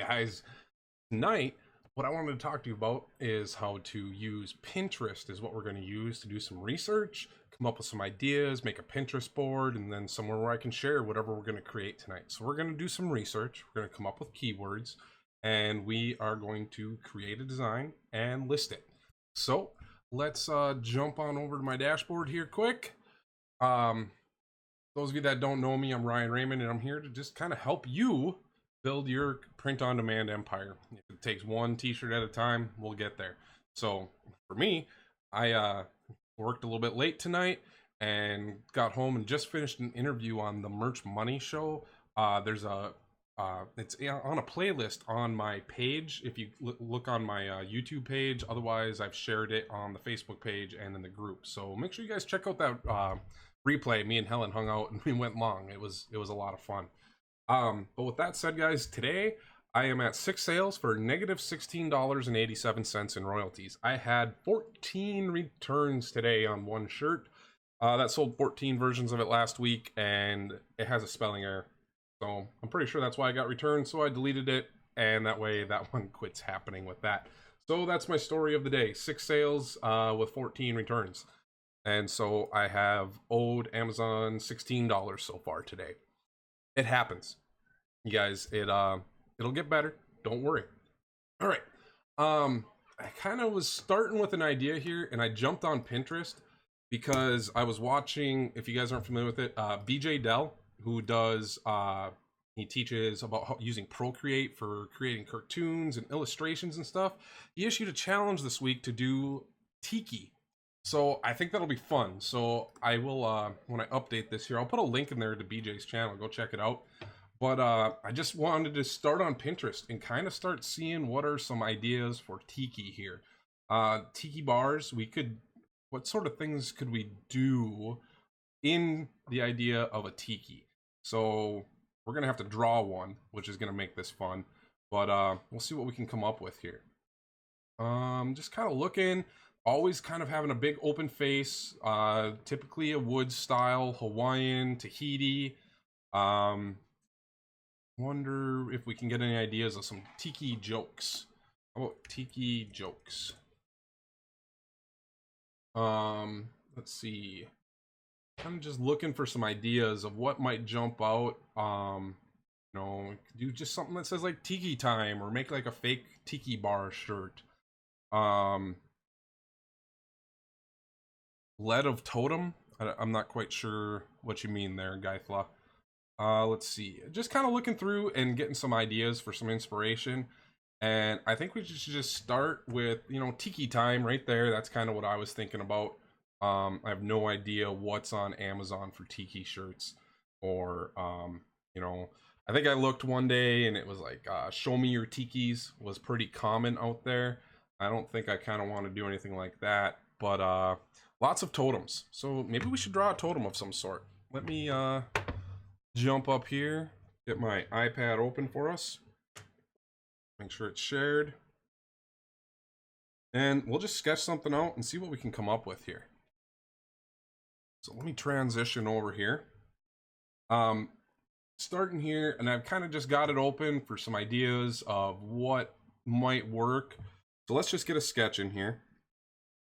guys, tonight what I wanted to talk to you about is how to use Pinterest is what we're going to use to do some research, come up with some ideas, make a Pinterest board, and then somewhere where I can share whatever we're going to create tonight. So we're going to do some research, we're going to come up with keywords, and we are going to create a design and list it. So let's jump on over to my dashboard here quick. Those of you that don't know me, I'm Raymond, and I'm here to just kind of help you build your print-on-demand empire. If it takes one t-shirt at a time, we'll get there. So for me, I worked a little bit late tonight and got home and just finished an interview on the Merch Money show. There's a it's on a playlist on my page if you look on my YouTube page. Otherwise, I've shared it on the Facebook page and in the group. So make sure you guys check out that replay. Me and Helen hung out and we went long. It was a lot of fun. But with that said, guys, today I am at 6 sales for negative $16.87 in royalties. I had 14 returns today on one shirt. That sold 14 versions of it last week, and it has a spelling error. So I'm pretty sure that's why I got returned, so I deleted it, and that way that one quits happening with that. So that's my story of the day. 6 sales with 14 returns. And so I have owed Amazon $16 so far today. It happens, you guys. It'll get better. Don't worry. All right. I kind of was starting with an idea here, and I jumped on Pinterest because I was watching. If you guys aren't familiar with it, Beejay Delongs, who does he teaches about using Procreate for creating cartoons and illustrations and stuff. He issued a challenge this week to do Tiki. So I think that'll be fun. So I will, when I update this here, I'll put a link in there to BJ's channel. Go check it out. But I just wanted to start on Pinterest and kind of start seeing what are some ideas for Tiki here. Tiki bars, what sort of things could we do in the idea of a Tiki? So we're going to have to draw one, which is going to make this fun. But we'll see what we can come up with here. Just kind of looking. Always kind of having a big open face, typically a wood style, Hawaiian, Tahiti. Wonder if we can get any ideas of some Tiki jokes. How about Tiki jokes? Let's see. I'm just looking for some ideas of what might jump out. You know, do just something that says like Tiki Time, or make like a fake Tiki bar shirt. Lead of Totem? I'm not quite sure what you mean there, Gaithla. Let's see. Just kind of looking through and getting some ideas for some inspiration. And I think we should just start with, you know, Tiki Time right there. That's kind of what I was thinking about. I have no idea what's on Amazon for Tiki shirts. Or, you know, I think I looked one day and it was like, show me your Tikis was pretty common out there. I don't think I kind of want to do anything like that. But, lots of totems. So maybe we should draw a totem of some sort. Let me jump up here, get my iPad open for us. Make sure it's shared. And we'll just sketch something out and see what we can come up with here. So let me transition over here. Starting here, and I've kind of just got it open for some ideas of what might work. So let's just get a sketch in here.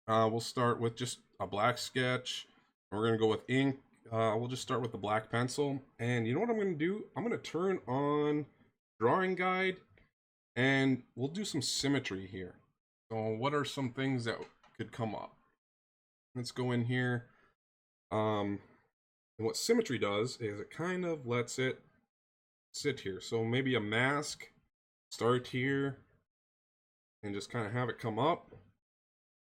We'll start with just a black sketch. We're going to go with ink. We'll just start with the black pencil. And you know what I'm going to do? I'm going to turn on drawing guide, and we'll do some symmetry here. So what are some things that could come up? Let's go in here. And what symmetry does is it kind of lets it sit here. So maybe a mask, start here, and just kind of have it come up.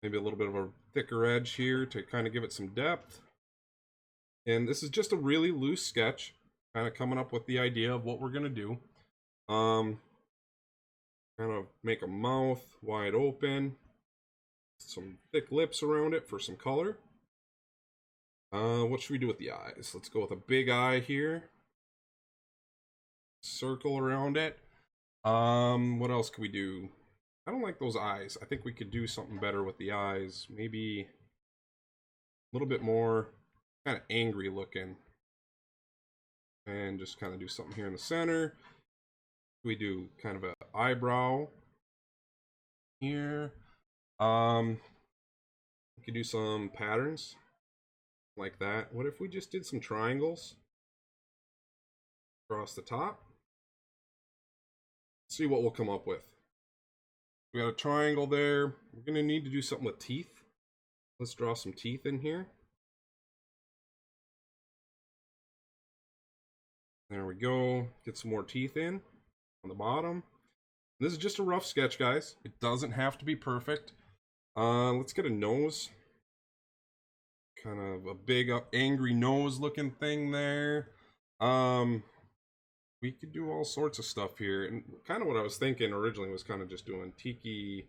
Maybe a little bit of a thicker edge here to kind of give it some depth. And this is just a really loose sketch, kind of coming up with the idea of what we're going to do. Kind of make a mouth wide open, some thick lips around it for some color. What should we do with the eyes? Let's go with a big eye here. Circle around it. What else could we do? I don't like those eyes. I think we could do something better with the eyes. Maybe a little bit more kind of angry looking. And just kind of do something here in the center. We do kind of an eyebrow here. We could do some patterns like that. What if we just did some triangles across the top? See what we'll come up with. We got a triangle there. We're gonna need to do something with teeth. Let's draw some teeth in here. There we go. Get some more teeth in on the bottom. This is just a rough sketch, guys. It doesn't have to be perfect. Let's get a nose. Kind of a big, angry nose looking thing there. We could do all sorts of stuff here. And kind of what I was thinking originally was kind of just doing Tiki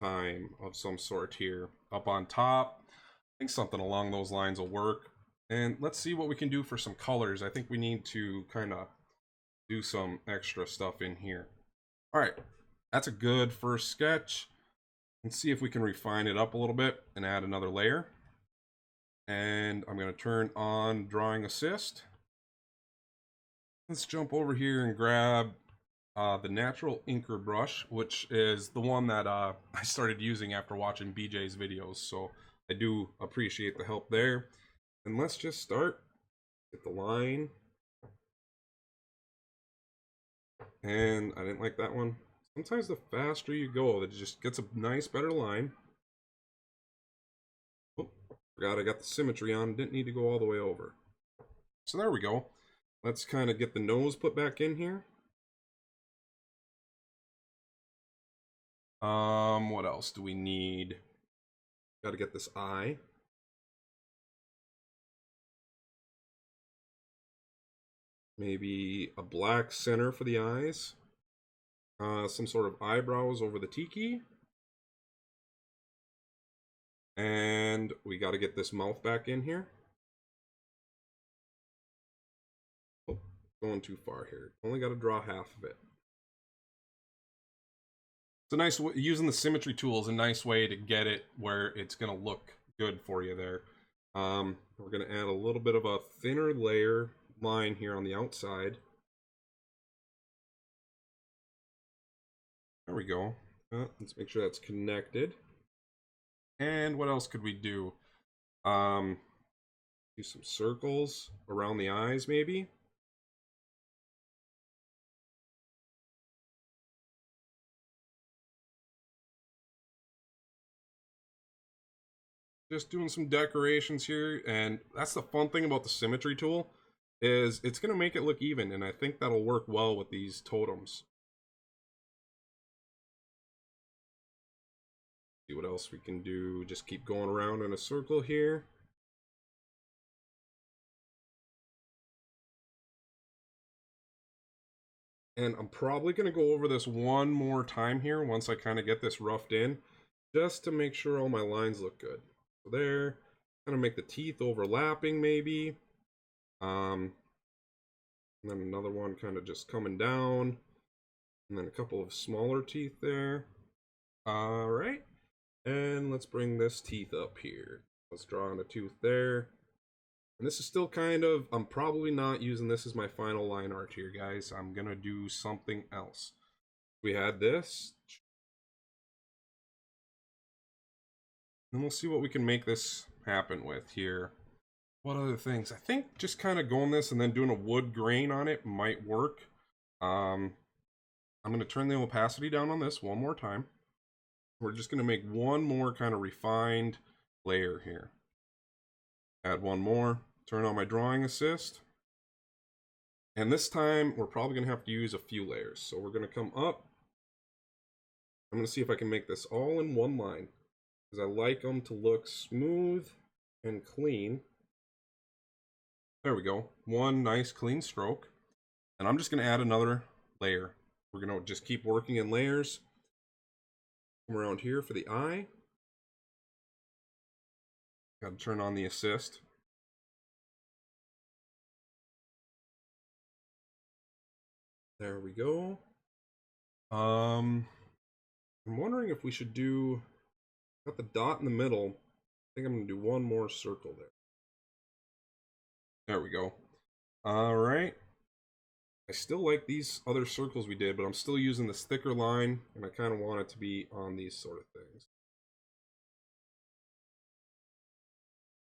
Time of some sort here up on top. I think something along those lines will work. And let's see what we can do for some colors. I think we need to kind of do some extra stuff in here. All right, that's a good first sketch. Let's see if we can refine it up a little bit and add another layer. And I'm going to turn on Drawing Assist. Let's jump over here and grab the natural inker brush, which is the one that I started using after watching Beejay's videos. So I do appreciate the help there. And let's just start. Get the line. And I didn't like that one. Sometimes the faster you go, it just gets a nice, better line. Oh, forgot I got the symmetry on. Didn't need to go all the way over. So there we go. Let's kind of get the nose put back in here. What else do we need? Got to get this eye. Maybe a black center for the eyes. Some sort of eyebrows over the tiki. And we got to get this mouth back in here. Oh, going too far here. Only got to draw half of it. It's a nice way, using the symmetry tool is a nice way to get it where it's going to look good for you there. We're going to add a little bit of a thinner layer line here on the outside. There we go. Let's make sure that's connected. And what else could we do? Do some circles around the eyes, maybe. Just doing some decorations here, and that's the fun thing about the symmetry tool, is it's going to make it look even, and I think that'll work well with these totems. See what else we can do. Just keep going around in a circle here. And I'm probably going to go over this one more time here once I kind of get this roughed in, just to make sure all my lines look good. So there, kind of make the teeth overlapping maybe. And then another one kind of just coming down. And then a couple of smaller teeth there. All right. And let's bring this teeth up here. Let's draw on a tooth there. And this is still kind of, I'm probably not using this as my final line art here, guys. I'm going to do something else. We had this. And we'll see what we can make this happen with here. What other things? I think just kind of going this and then doing a wood grain on it might work. I'm going to turn the opacity down on this one more time. We're just going to make one more kind of refined layer here. Add one more. Turn on my drawing assist. And this time, we're probably going to have to use a few layers. So we're going to come up. I'm going to see if I can make this all in one line, because I like them to look smooth and clean. There we go. One nice clean stroke. And I'm just going to add another layer. We're going to just keep working in layers. Come around here for the eye. Got to turn on the assist. There we go. I'm wondering if we should do, got the dot in the middle. I think I'm going to do one more circle there. There we go. All right. I still like these other circles we did, but I'm still using this thicker line, and I kind of want it to be on these sort of things.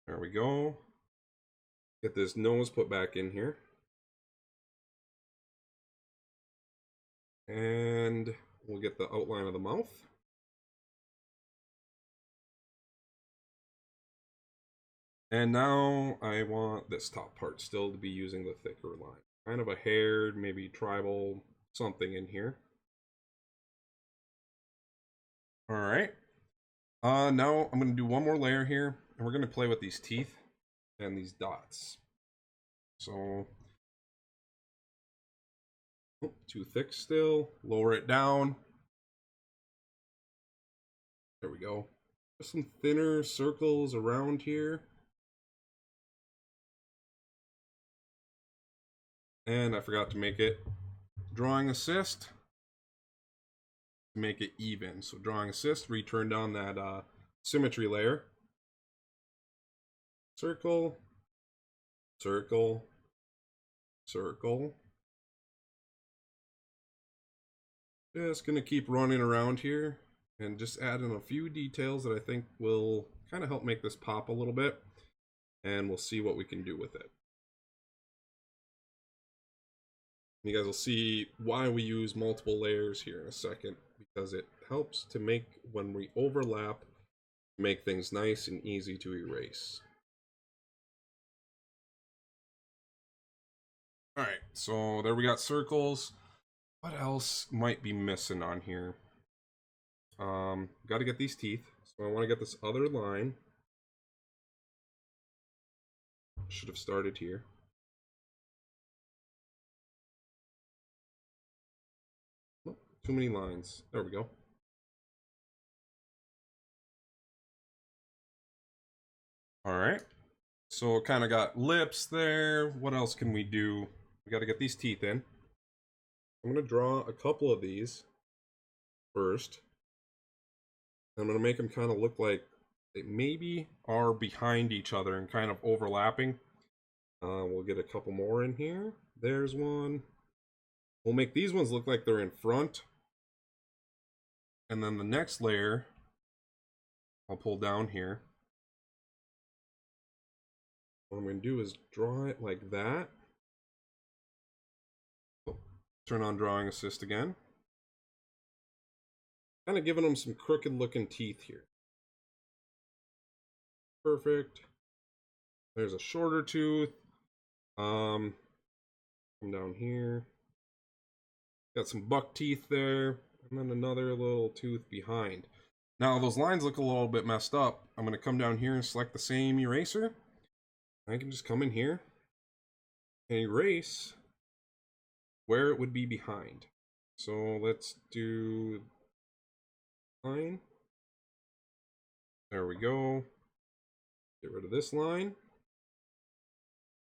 There we go. Get this nose put back in here. And we'll get the outline of the mouth. And now I want this top part still to be using the thicker line. Kind of a haired, maybe tribal something in here. All right. Now I'm going to do one more layer here, and we're going to play with these teeth and these dots. So, oh, too thick still. Lower it down. There we go. Just some thinner circles around here. And I forgot to make it drawing assist to make it even. So drawing assist, return down that symmetry layer. Circle, circle, circle. Just gonna keep running around here and just add in a few details that I think will kind of help make this pop a little bit, and we'll see what we can do with it. You guys will see why we use multiple layers here in a second, because it helps to make, when we overlap, make things nice and easy to erase. All right, so there we got circles. What else might be missing on here? Got to get these teeth. So I want to get this other line. Should have started here. Oh, too many lines. There we go. All right. So kind of got lips there. What else can we do? We got to get these teeth in. I'm going to draw a couple of these first. I'm going to make them kind of look like they maybe are behind each other and kind of overlapping. We'll get a couple more in here. There's one. We'll make these ones look like they're in front. And then the next layer, I'll pull down here. What I'm going to do is draw it like that. Oh, turn on drawing assist again. Kind of giving them some crooked looking teeth here. Perfect. There's a shorter tooth. Come down here. Got some buck teeth there. And then another little tooth behind. Now those lines look a little bit messed up. I'm going to come down here and select the same eraser. I can just come in here and erase where it would be behind. So let's do line. There we go. Get rid of this line.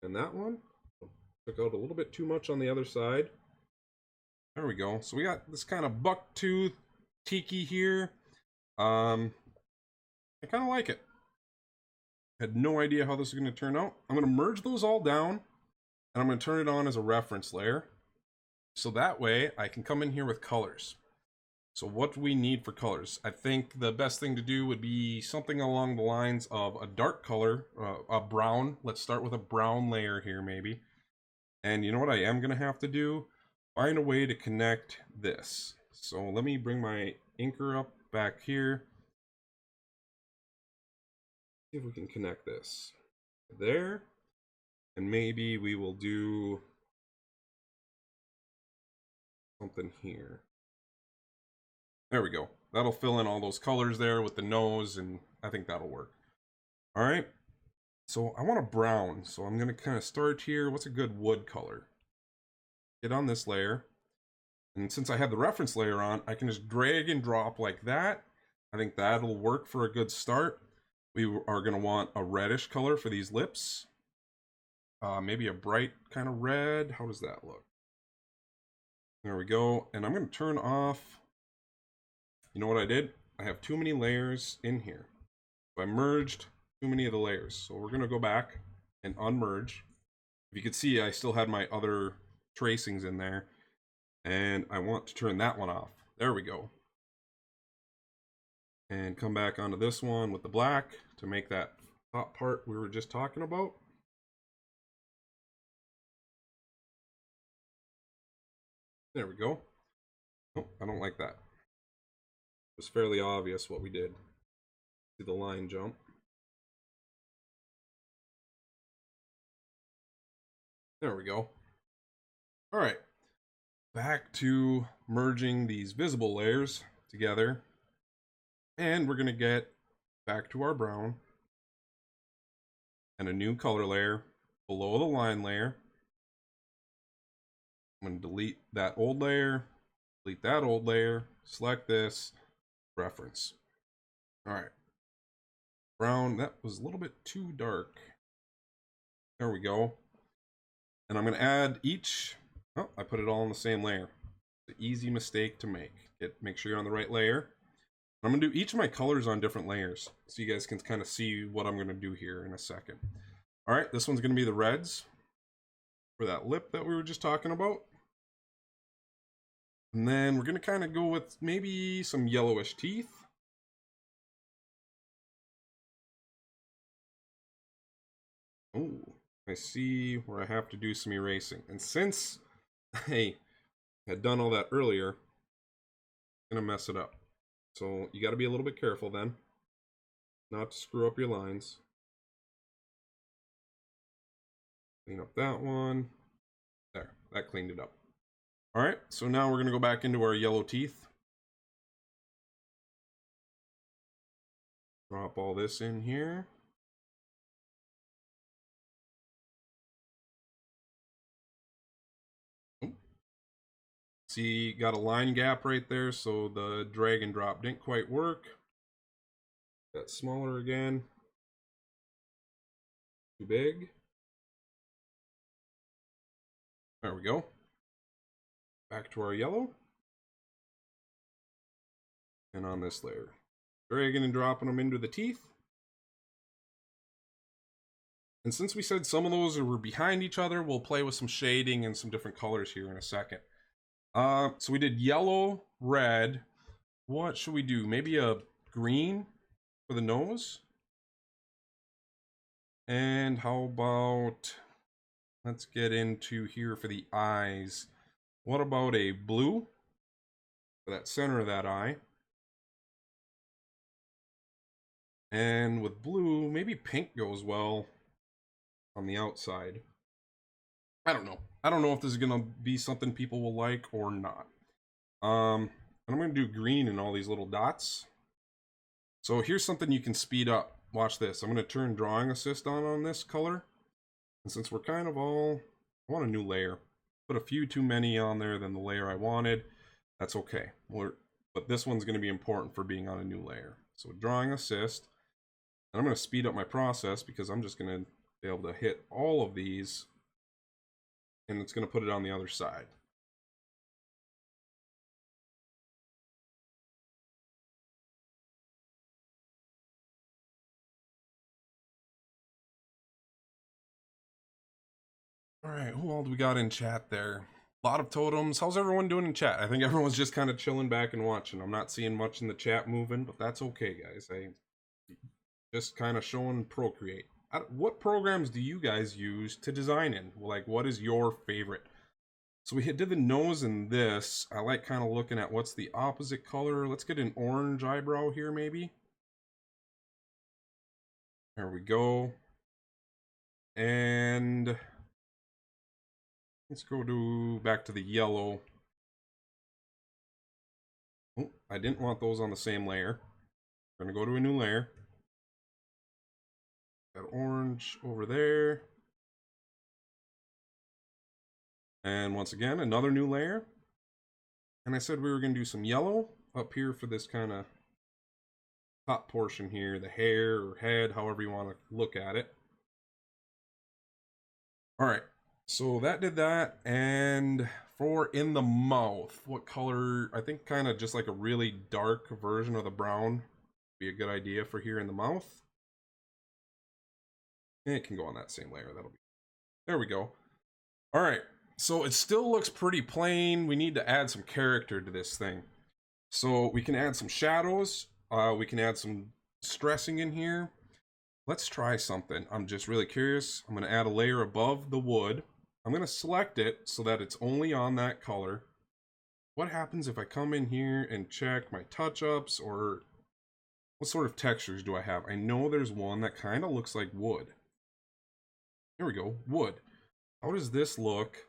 And that one. Took out a little bit too much on the other side. There we go. So we got this kind of buck tooth tiki here. I kind of like it. Had no idea how this is going to turn out. I'm going to merge those all down, and I'm going to turn it on as a reference layer. So that way I can come in here with colors. So what do we need for colors? I think the best thing to do would be something along the lines of a dark color, a brown. Let's start with a brown layer here maybe. And you know what I am going to have to do? Find a way to connect this. So let me bring my inker up back here. See if we can connect this there. And maybe we will do something here. There we go. That'll fill in all those colors there with the nose, and I think that'll work. All right. So I want a brown. So I'm going to kind of start here. What's a good wood color? Get on this layer. And since I have the reference layer on, I can just drag and drop like that. I think that'll work for a good start. We are going to want a reddish color for these lips. Maybe a bright kind of red. How does that look? There we go. And I'm going to turn off. You know what I did? I have too many layers in here. So I merged too many of the layers. So we're going to go back and unmerge. If you can see, I still had my other tracings in there. And I want to turn that one off. There we go. And come back onto this one with the black to make that top part we were just talking about. There we go. Oh, I don't like that. It was fairly obvious what we did. See the line jump. There we go. All right. Back to merging these visible layers together. And we're going to get back to our brown. And a new color layer below the line layer. I'm going to delete that old layer. Delete that old layer. Select this. Reference. All right. Brown, that was a little bit too dark. There we go. And I'm going to add each. Oh, I put it all in the same layer. It's an easy mistake to make. Make sure you're on the right layer. I'm going to do each of my colors on different layers, so you guys can kind of see what I'm going to do here in a second. All right, this one's going to be the reds for that lip that we were just talking about. And then we're going to kind of go with maybe some yellowish teeth. Oh, I see where I have to do some erasing. And since I had done all that earlier, I'm going to mess it up. So you got to be a little bit careful then, not to screw up your lines. Clean up that one. There, that cleaned it up. All right, so now we're going to go back into our yellow teeth. Drop all this in here. See, got a line gap right there, so the drag and drop didn't quite work. Got smaller again. Too big. There we go. Back to our yellow. And on this layer. Dragging and dropping them into the teeth. And since we said some of those were behind each other, we'll play with some shading and some different colors here in a second. So we did yellow, red. What should we do? Maybe a green for the nose? And how about, let's get into here for the eyes. What about a blue for that center of that eye? And with blue, maybe pink goes well on the outside. I don't know. I don't know if this is going to be something people will like or not. And I'm going to do green in all these little dots. So here's something you can speed up. Watch this. I'm going to turn drawing assist on this color. And since we're kind of all, I want a new layer. Put a few too many on there than the layer I wanted. That's okay. But this one's going to be important for being on a new layer. So drawing assist. And I'm going to speed up my process because I'm just going to be able to hit all of these. And it's going to put it on the other side. All right, who all do we got in chat there? A lot of totems. How's everyone doing in chat? I think everyone's just kind of chilling back and watching. I'm not seeing much in the chat moving, but that's okay, guys. I just kind of showing Procreate. What programs do you guys use to design in? Like, what is your favorite? So we did the nose in this. I like kind of looking at what's the opposite color. Let's get an orange eyebrow here, maybe. There we go. And let's go back to the yellow. Oh, I didn't want those on the same layer. We're going to go to a new layer. Got orange over there. And once again, another new layer. And I said we were going to do some yellow up here for this kind of top portion here, the hair or head, however you want to look at it. All right, so that did that. And for in the mouth, what color? I think kind of just like a really dark version of the brown would be a good idea for here in the mouth. And it can go on that same layer. That'll be, there we go. All right, so it still looks pretty plain. We need to add some character to this thing. So we can add some shadows. We can add some stressing in here. Let's try something. I'm just really curious. I'm going to add a layer above the wood. I'm going to select it so that it's only on that color. What happens if I come in here and check my touch-ups, or what sort of textures do I have? I know there's one that kind of looks like wood. There we go, wood. How does this look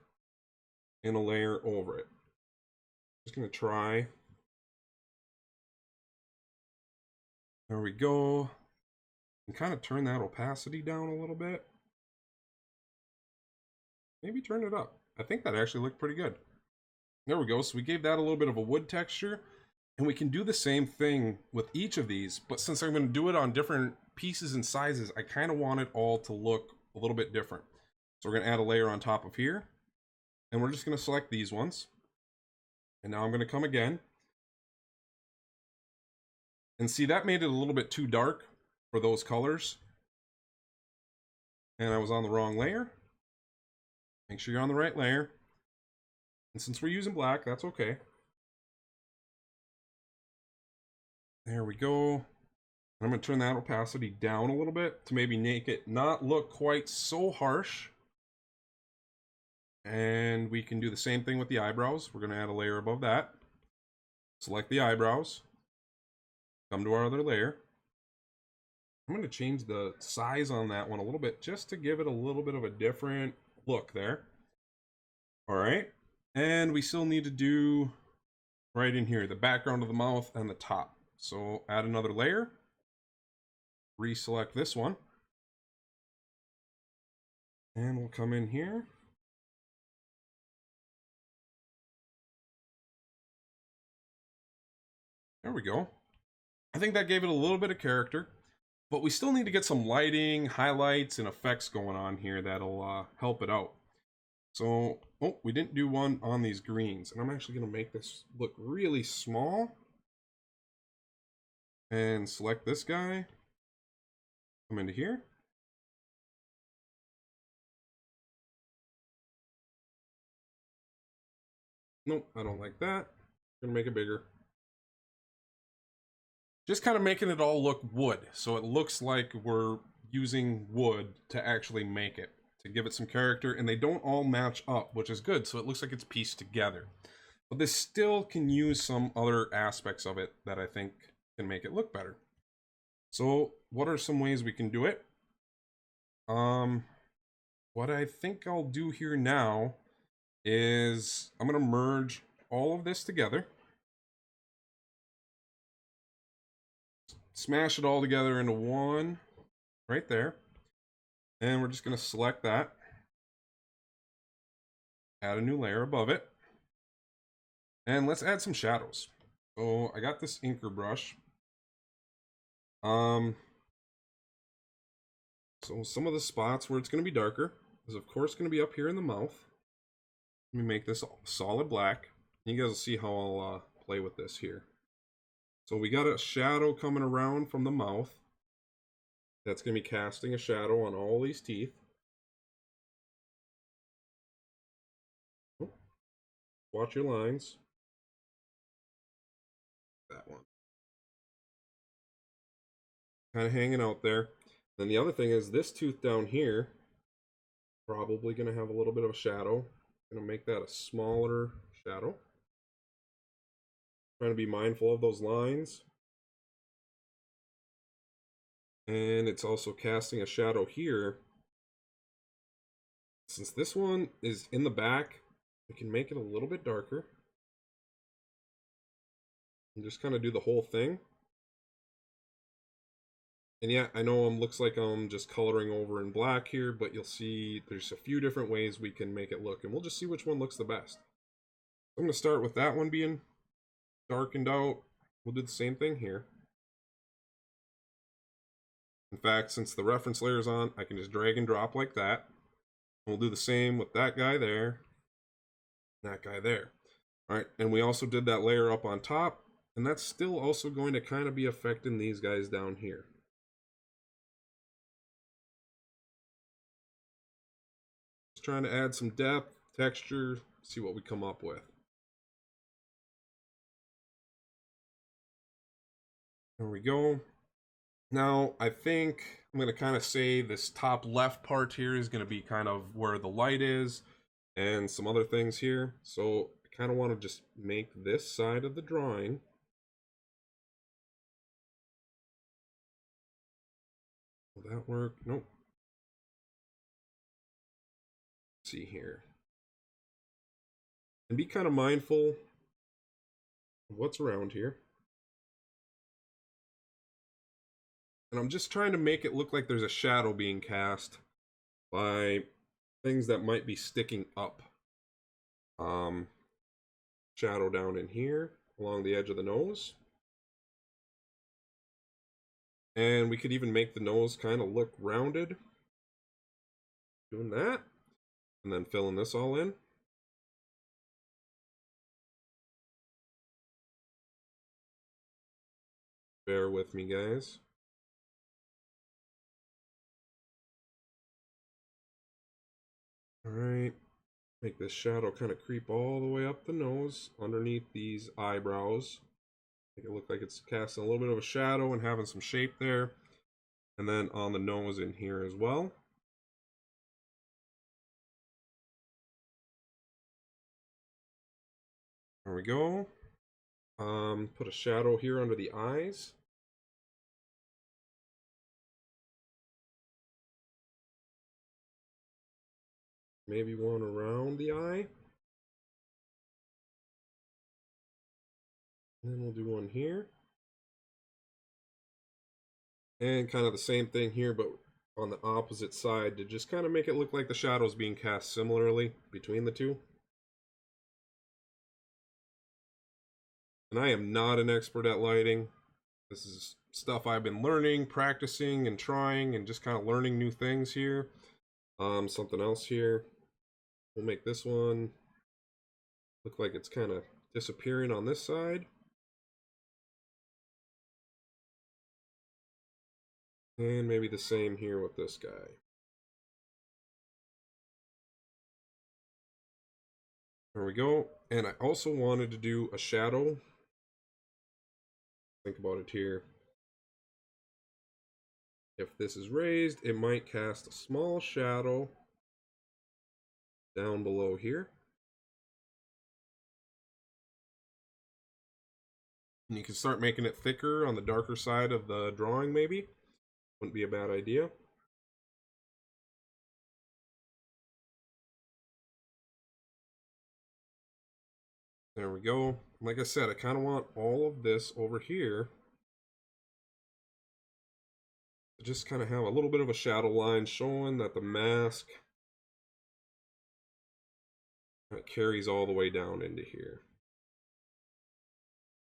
in a layer over it? Just going to try. There we go. And kind of turn that opacity down a little bit. Maybe turn it up. I think that actually looked pretty good. There we go. So we gave that a little bit of a wood texture. And we can do the same thing with each of these. But since I'm going to do it on different pieces and sizes, I kind of want it all to look a little bit different. So we're going to add a layer on top of here. And we're just going to select these ones. And now I'm going to come again. And see, that made it a little bit too dark for those colors. And I was on the wrong layer. Make sure you're on the right layer. And since we're using black, that's okay. There we go. I'm going to turn that opacity down a little bit to maybe make it not look quite so harsh. And we can do the same thing with the eyebrows. We're going to add a layer above that. Select the eyebrows. Come to our other layer. I'm going to change the size on that one a little bit just to give it a little bit of a different look there. All right. And we still need to do right in here the background of the mouth and the top. So add another layer. Reselect this one. And we'll come in here. There we go. I think that gave it a little bit of character. But we still need to get some lighting, highlights, and effects going on here that'll help it out. So, oh, we didn't do one on these greens. And I'm actually going to make this look really small. And select this guy. Come into here. Nope, I don't like that. I'm going to make it bigger. Just kind of making it all look wood, so it looks like we're using wood to actually make it, to give it some character, and they don't all match up, which is good, so it looks like it's pieced together. But this still can use some other aspects of it that I think can make it look better. So what are some ways we can do it? What I think I'll do here now is I'm going to merge all of this together. Smash it all together into one right there. And we're just going to select that. Add a new layer above it. And let's add some shadows. So I got this inker brush. So some of the spots where it's going to be darker is of course going to be up here in the mouth. Let me make this solid black. You guys will see how I'll play with this here. So we got a shadow coming around from the mouth. That's going to be casting a shadow on all these teeth. Oh, watch your lines. That one. Kind of hanging out there. Then the other thing is this tooth down here, probably going to have a little bit of a shadow. Going to make that a smaller shadow. Trying to be mindful of those lines. And it's also casting a shadow here. Since this one is in the back, we can make it a little bit darker. And just kind of do the whole thing. And yeah, I know looks like I'm just coloring over in black here, but you'll see there's a few different ways we can make it look. And we'll just see which one looks the best. I'm going to start with that one being darkened out. We'll do the same thing here. In fact, since the reference layer is on, I can just drag and drop like that. And we'll do the same with that guy there, and that guy there. All right, and we also did that layer up on top, and that's still also going to kind of be affecting these guys down here. Just trying to add some depth texture, see what we come up with. There we go. Now, I think I'm going to kind of say this top left part here is going to be kind of where the light is and some other things here. So I kind of want to just make this side of the drawing. Will that work? Nope. Let's see here. And be kind of mindful of what's around here. And I'm just trying to make it look like there's a shadow being cast by things that might be sticking up. Shadow down in here along the edge of the nose. And we could even make the nose kind of look rounded. Doing that. And then filling this all in. Bear with me, guys. Alright. Make this shadow kind of creep all the way up the nose, underneath these eyebrows. Make it look like it's casting a little bit of a shadow and having some shape there. And then on the nose in here as well. There we go. Put a shadow here under the eyes. Maybe one around the eye. And then we'll do one here. And kind of the same thing here, but on the opposite side to just kind of make it look like the shadow's being cast similarly between the two. And I am not an expert at lighting. This is stuff I've been learning, practicing, and trying, and just kind of learning new things here. Something else here. We'll make this one look like it's kind of disappearing on this side. And maybe the same here with this guy. There we go. And I also wanted to do a shadow. Think about it here. If this is raised, it might cast a small shadow down below here. And you can start making it thicker on the darker side of the drawing, maybe. Wouldn't be a bad idea. There we go. Like I said, I kind of want all of this over here to just kind of have a little bit of a shadow line showing that the mask carries all the way down into here.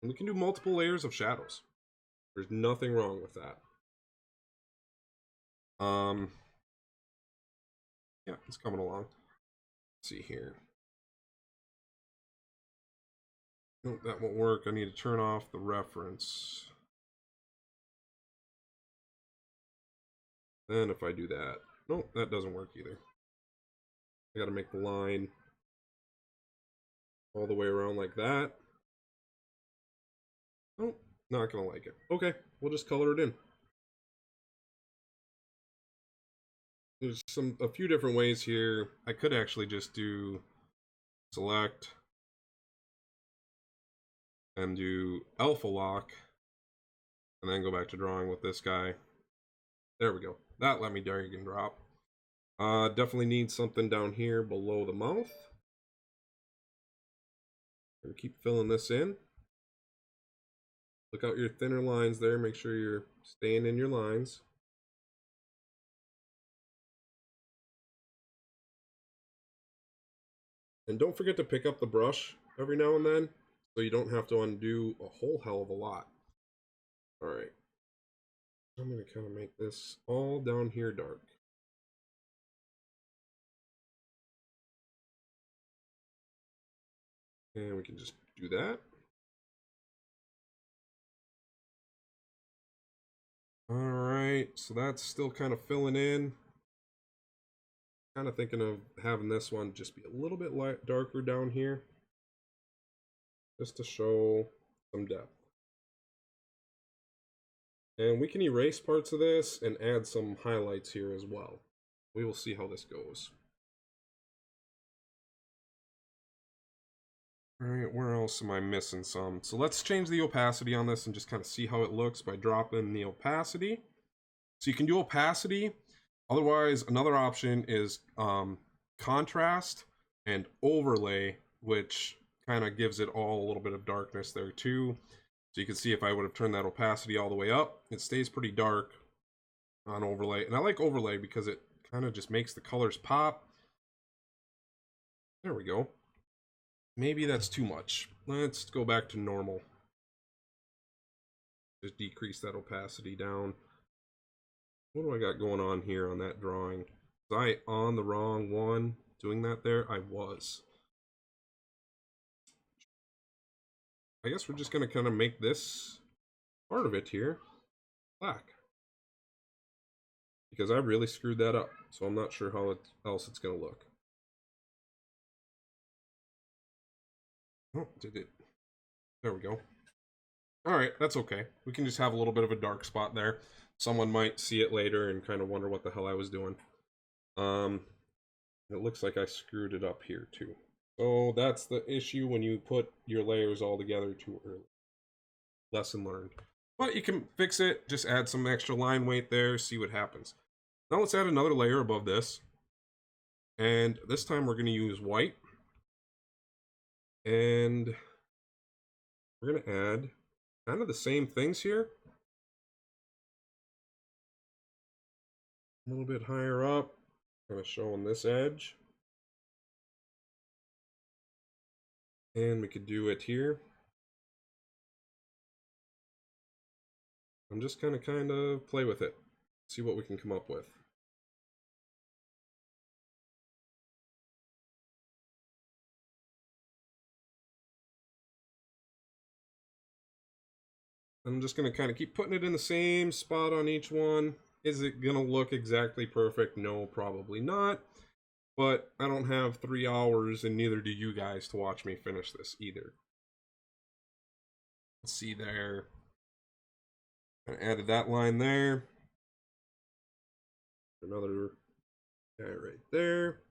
And we can do multiple layers of shadows. There's nothing wrong with that. Yeah, it's coming along. Let's see here. Nope, that won't work. I need to turn off the reference. Then if I do that, nope, that doesn't work either. I gotta make the line all the way around like that. Nope, not gonna like it. Okay, we'll just color it in. There's a few different ways here. I could actually just do select and do alpha lock and then go back to drawing with this guy. There we go. That let me drag and drop. Definitely need something down here below the mouth. And keep filling this in. Look out your thinner lines there. Make sure you're staying in your lines. And don't forget to pick up the brush every now and then, so you don't have to undo a whole hell of a lot. Alright. I'm going to kind of make this all down here dark. And we can just do that. Alright, so that's still kind of filling in. kind of thinking of having this one just be a little bit darker down here, just to show some depth. And we can erase parts of this and add some highlights here as well. We will see how this goes. All right, where else am I missing some? So let's change the opacity on this and just kind of see how it looks by dropping the opacity. So you can do opacity. Otherwise, another option is contrast and overlay, which kind of gives it all a little bit of darkness there too. So you can see if I would have turned that opacity all the way up, it stays pretty dark on overlay. And I like overlay because it kind of just makes the colors pop. There we go. Maybe that's too much. Let's go back to normal. Just decrease that opacity down. What do I got going on here on that drawing? Was I on the wrong one doing that there? I was. I guess we're just going to kind of make this part of it here black. Because I really screwed that up. So I'm not sure how else it's going to look. Oh, did it? There we go. Alright, that's okay. We can just have a little bit of a dark spot there. Someone might see it later and kind of wonder what the hell I was doing. It looks like I screwed it up here too. So that's the issue when you put your layers all together too early. Lesson learned. But you can fix it. Just add some extra line weight there. See what happens. Now let's add another layer above this. And this time we're going to use white. And we're going to add kind of the same things here. A little bit higher up. Kind of showing this edge. And we could do it here. I'm just kind of play with it. See what we can come up with. I'm just going to kind of keep putting it in the same spot on each one. Is it going to look exactly perfect? No, probably not. But I don't have 3 hours, and neither do you guys, to watch me finish this either. Let's see there. I added that line there. Another guy right there.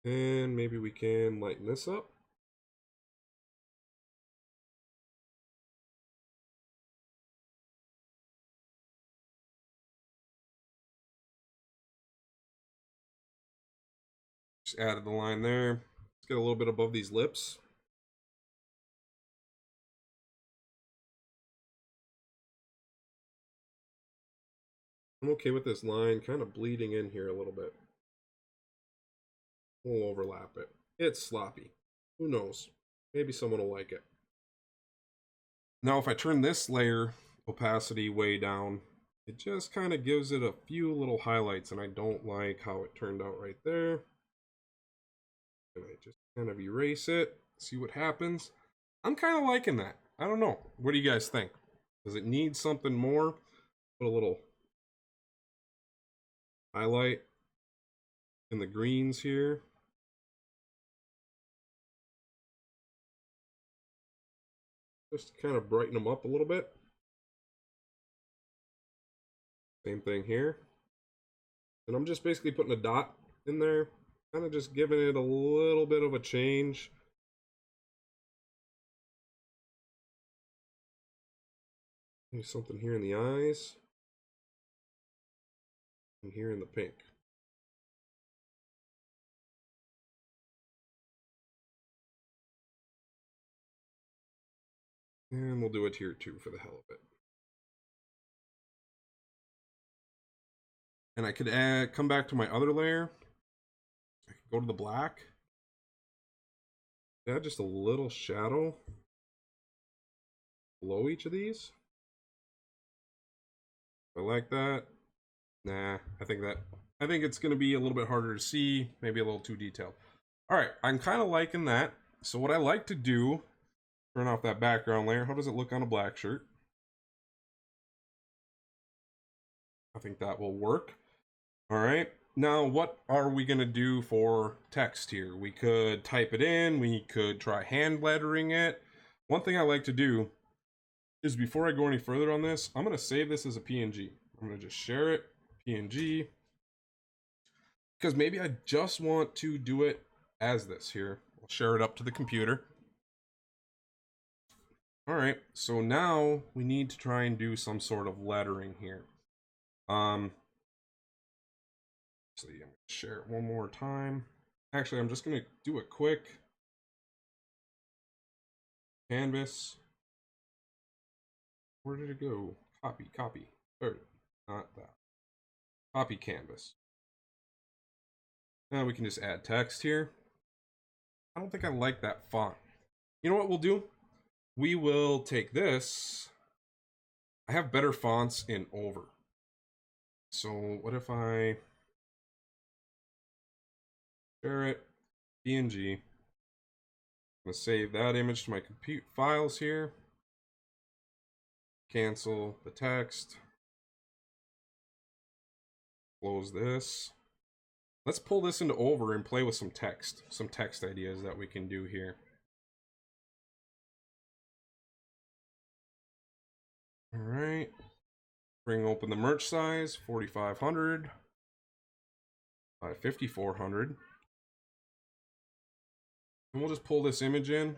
And maybe we can lighten this up. Just added the line there. Let's get a little bit above these lips. I'm okay with this line kind of bleeding in here a little bit. We'll overlap it. It's sloppy. Who knows? Maybe someone will like it. Now if I turn this layer opacity way down, it just kind of gives it a few little highlights, and I don't like how it turned out right there. And I just kind of erase it, see what happens. I'm kind of liking that. I don't know. What do you guys think? Does it need something more? Put a little highlight in the greens here. Just to kind of brighten them up a little bit. Same thing here. And I'm just basically putting a dot in there. Kind of just giving it a little bit of a change. Maybe something here in the eyes. And here in the pink. And we'll do it here too for the hell of it. And I could come back to my other layer. I could go to the black. Add just a little shadow below each of these. I like that. Nah, I think it's going to be a little bit harder to see, maybe a little too detailed. All right, I'm kind of liking that. So what I like to do, turn off that background layer. How does it look on a black shirt? I think that will work. All right. Now, what are we going to do for text here? We could type it in. We could try hand lettering it. One thing I like to do is before I go any further on this, I'm going to save this as a PNG. I'm going to just share it, PNG, because maybe I just want to do it as this here. I'll share it up to the computer. All right, so now we need to try and do some sort of lettering here. So I'm gonna share it one more time. Actually, I'm just gonna do a quick canvas. Where did it go? Copy. There, not that. Copy canvas. Now we can just add text here. I don't think I like that font. You know what we'll do? We will take this. I have better fonts in over. So what if I share it, PNG. I'm gonna save that image to my compute files here. Cancel the text. Close this. Let's pull this into over and play with some text ideas that we can do here. All right. Bring open the merch size, 4,500 by 5,400. And we'll just pull this image in.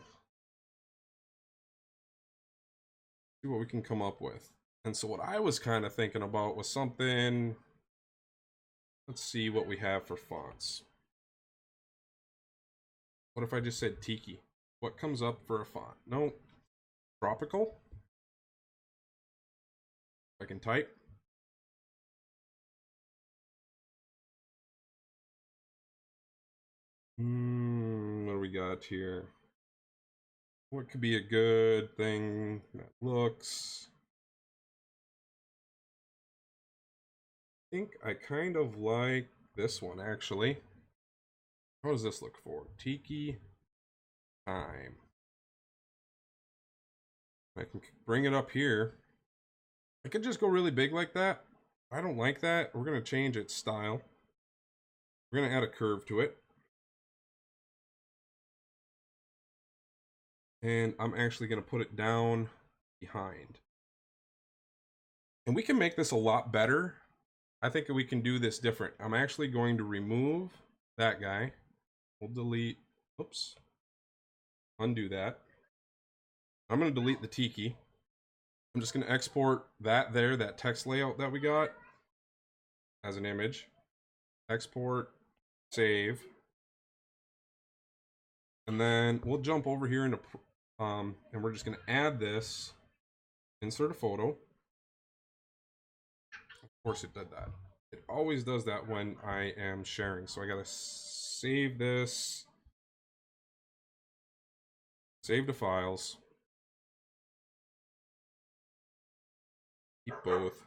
See what we can come up with. And so what I was kind of thinking about was something. Let's see what we have for fonts. What if I just said Tiki? What comes up for a font? No. Tropical? I can type. What do we got here? What could be a good thing that looks? I think I kind of like this one actually. How does this look for? Tiki Time. I can bring it up here. I could just go really big like that. I don't like that. We're going to change its style. We're going to add a curve to it. And I'm actually going to put it down behind. And we can make this a lot better. I think we can do this different. I'm actually going to remove that guy. We'll delete, oops, undo that. I'm going to delete the Tiki. I'm just going to export that there, that text layout that we got as an image. Export, save. And then we'll jump over here into, and we're just going to add this, insert a photo. Of course it did that. It always does that when I am sharing. So I got to save this, save the files. Keep both.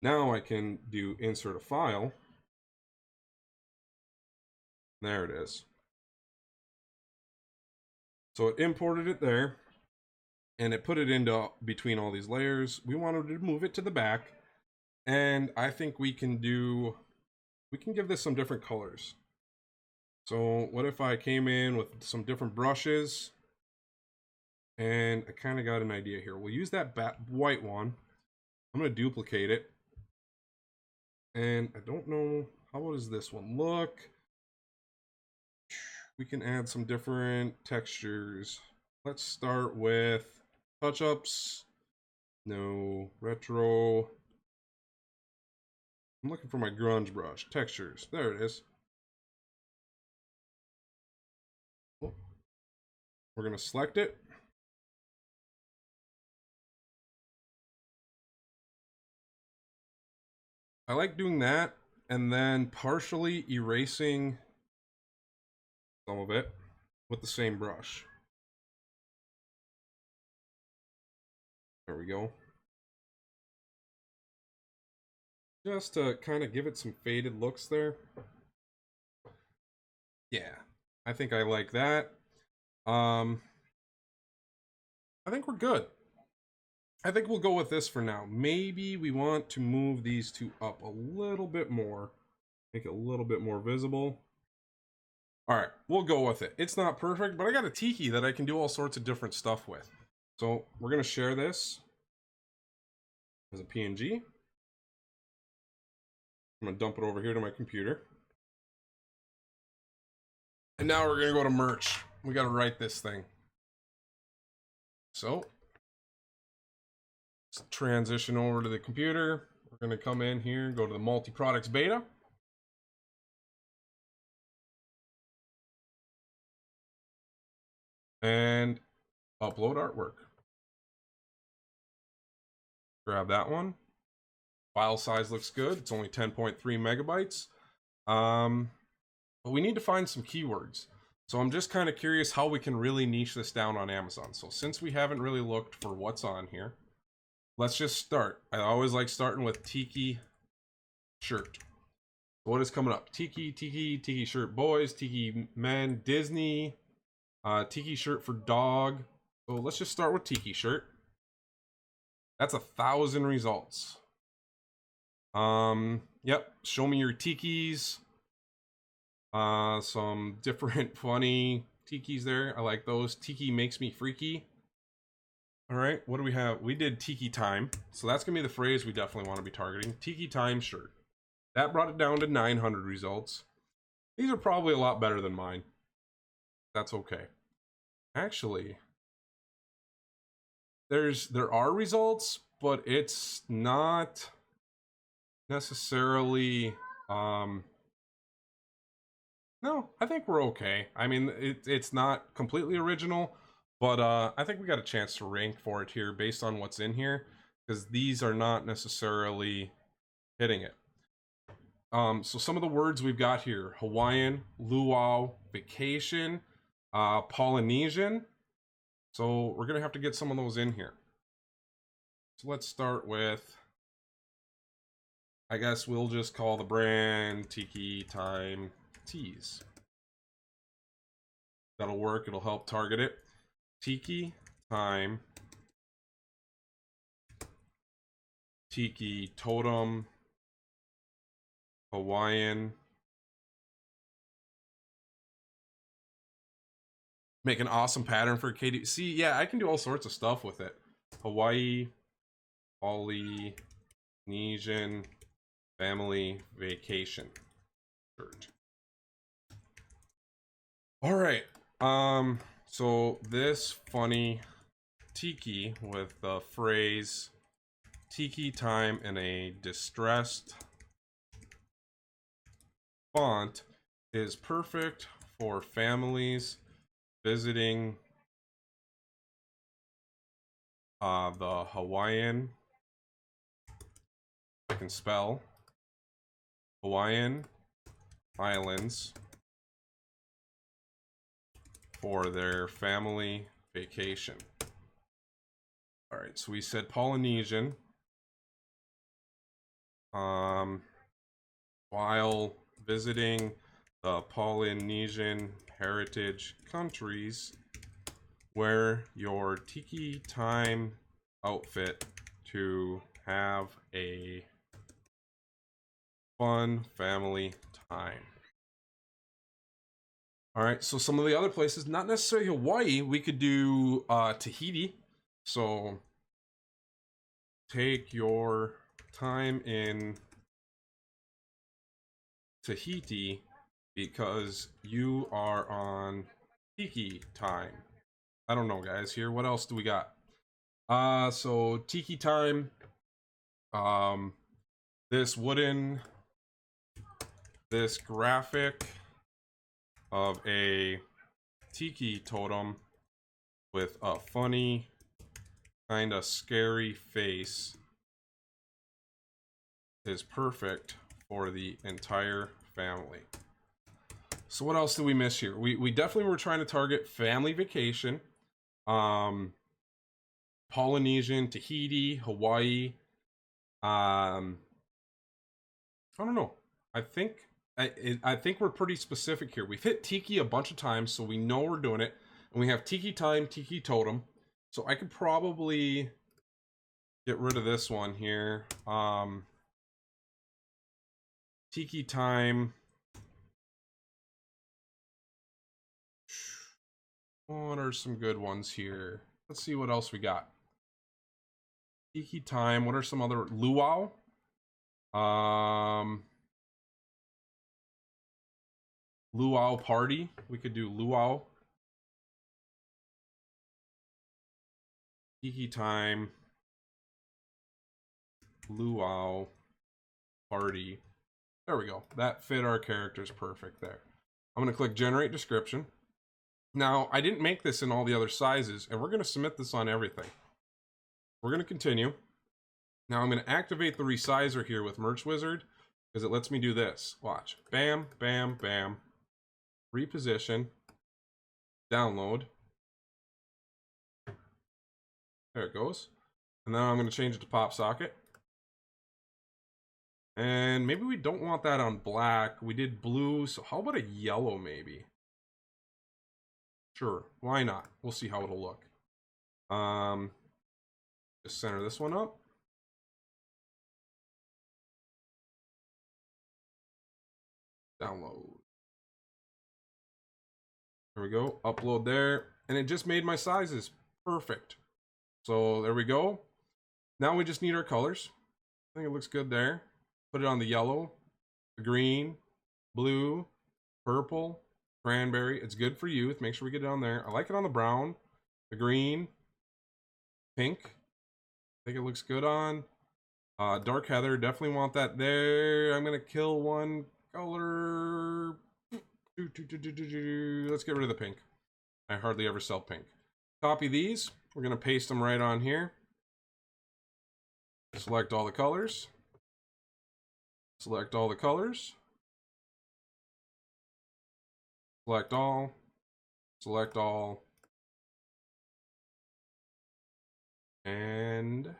Now I can do insert a file. There it is. So it imported it there, and it put it into between all these layers. We wanted to move it to the back, and I think we can give this some different colors. So what if I came in with some different brushes, and I kind of got an idea here. We'll use that white one. I'm going to duplicate it. And I don't know, how does this one look? We can add some different textures. Let's start with touch-ups. No, retro. I'm looking for my grunge brush. Textures. There it is. Oh. We're going to select it. I like doing that and then partially erasing some of it with the same brush. There we go. Just to kind of give it some faded looks there. Yeah, I think I like that. I think we're good. I think we'll go with this for now. Maybe we want to move these two up a little bit more, make it a little bit more visible. All right, we'll go with it. It's not perfect, but I got a tiki that I can do all sorts of different stuff with. So we're gonna share this as a PNG. I'm gonna dump it over here to my computer. And now we're gonna go to merch. We gotta write this thing. So let's transition over to the computer. We're gonna come in here, go to the multi-products beta. And upload artwork. Grab that one. File size looks good. It's only 10.3 megabytes. But we need to find some keywords. So I'm just kind of curious how we can really niche this down on Amazon. So since we haven't really looked for what's on here, let's just start. I always like starting with tiki shirt. What is coming up? Tiki shirt boys, tiki men, Disney, tiki shirt for dog. So let's just start with tiki shirt. That's 1,000 results. Yep, show me your tikis. Some different funny tikis there. I like those. Tiki makes me freaky. All right, what do we have? We did Tiki Time. So that's gonna be the phrase we definitely want to be targeting. Tiki Time shirt. That brought it down to 900 results. These are probably a lot better than mine. That's okay. Actually, there are results, but it's not necessarily no, I think we're okay. I mean, it's not completely original, but I think we got a chance to rank for it here based on what's in here, because these are not necessarily hitting it. So some of the words we've got here: Hawaiian, luau, vacation, Polynesian. So we're gonna have to get some of those in here. So let's start with, I guess we'll just call the brand Tiki Time Tees. That'll work. It'll help target it. Tiki Time, Tiki Totem, Hawaiian. Make an awesome pattern for Katie. See, yeah, I can do all sorts of stuff with it. Hawaii, Polynesian, family vacation shirt. All right. So this funny tiki with the phrase Tiki Time in a distressed font is perfect for families visiting the Hawaiian, I can spell, Hawaiian Islands for their family vacation. All right, so we said Polynesian. While visiting the Polynesian heritage countries, wear your Tiki Time outfit to have a fun family time. All right, so some of the other places, not necessarily Hawaii, we could do Tahiti. So take your time in Tahiti because you are on Tiki Time. I don't know, guys. Here, what else do we got? So Tiki Time. This graphic of a tiki totem with a funny, kind of scary face is perfect for the entire family. So what else did we miss here? We definitely were trying to target family vacation, Polynesian, Tahiti, Hawaii. I don't know. I think we're pretty specific here. We've hit Tiki a bunch of times, so we know we're doing it. And we have Tiki Time, Tiki Totem. So I could probably get rid of this one here. Tiki Time. What are some good ones here? Let's see what else we got. Tiki Time. What are some other? Luau. Luau Party. We could do Luau. Tiki Time. Luau Party. There we go. That fit our characters perfect there. I'm going to click Generate Description. Now, I didn't make this in all the other sizes, and we're going to submit this on everything. We're going to continue. Now, I'm going to activate the resizer here with Merch Wizard, because it lets me do this. Watch. Bam, bam, bam. Reposition. Download. There it goes. And then I'm going to change it to pop socket. And maybe we don't want that on black. We did blue, so how about a yellow maybe? Sure, why not? We'll see how it'll look. Just center this one up. Download. There we go. Upload there. And it just made my sizes perfect. So there we go. Now we just need our colors. I think it looks good there. Put it on the yellow, the green, blue, purple, cranberry. It's good for youth. Make sure we get it on there. I like it on the brown, the green, pink. I think it looks good on. Dark heather. Definitely want that there. I'm going to kill one color. Let's get rid of the pink. I hardly ever sell pink. Copy these. We're going to paste them right on here. Select all the colors. Select all the colors. Select all. Select all. And...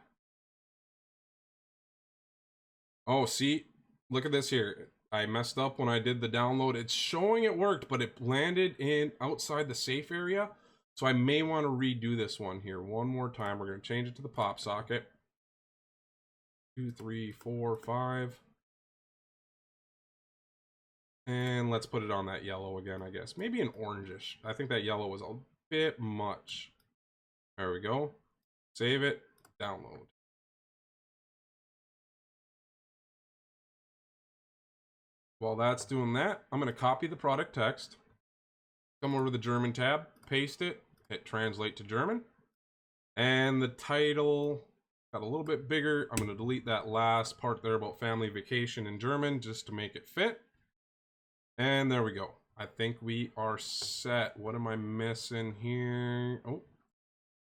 oh, see? Look at this here. I messed up when I did the download. It's showing it worked, but it landed in outside the safe area. So I may want to redo this one here one more time. We're going to change it to the pop socket. 2, 3, 4, 5. And let's put it on that yellow again, I guess. Maybe an orangish. I think that yellow was a bit much. There we go. Save it. Download. While that's doing that, I'm going to copy the product text. Come over to the German tab. Paste it. Hit translate to German. And the title got a little bit bigger. I'm going to delete that last part there about family vacation in German just to make it fit. And there we go. I think we are set. What am I missing here? Oh,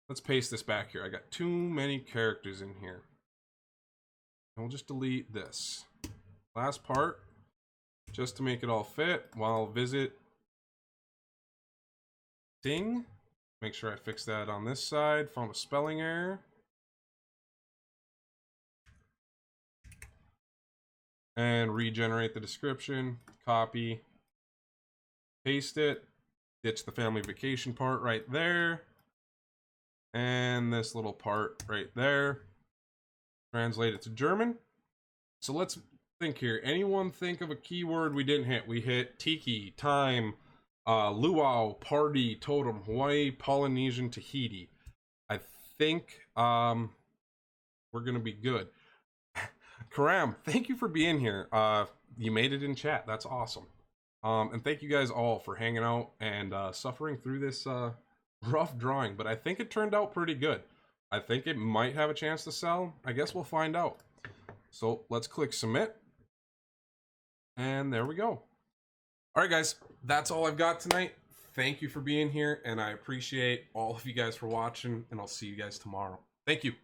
let's paste this back here. I got too many characters in here. And we'll just delete this last part just to make it all fit. While visit thing. Make sure I fix that on this side. Found a spelling error. And regenerate the description. Copy. Paste it. Ditch the family vacation part right there. And this little part right there. Translate it to German. So let's think here. Anyone think of a keyword we didn't hit? We hit Tiki, Time, Luau, Party, Totem, Hawaii, Polynesian, Tahiti. I think we're gonna be good. Karam, thank you for being here. You made it in chat. That's awesome. And thank you guys all for hanging out and suffering through this rough drawing. But I think it turned out pretty good. I think it might have a chance to sell. I guess we'll find out. So let's click submit. And there we go. All right, guys, that's all I've got tonight. Thank you for being here, and I appreciate all of you guys for watching, and I'll see you guys tomorrow. Thank you.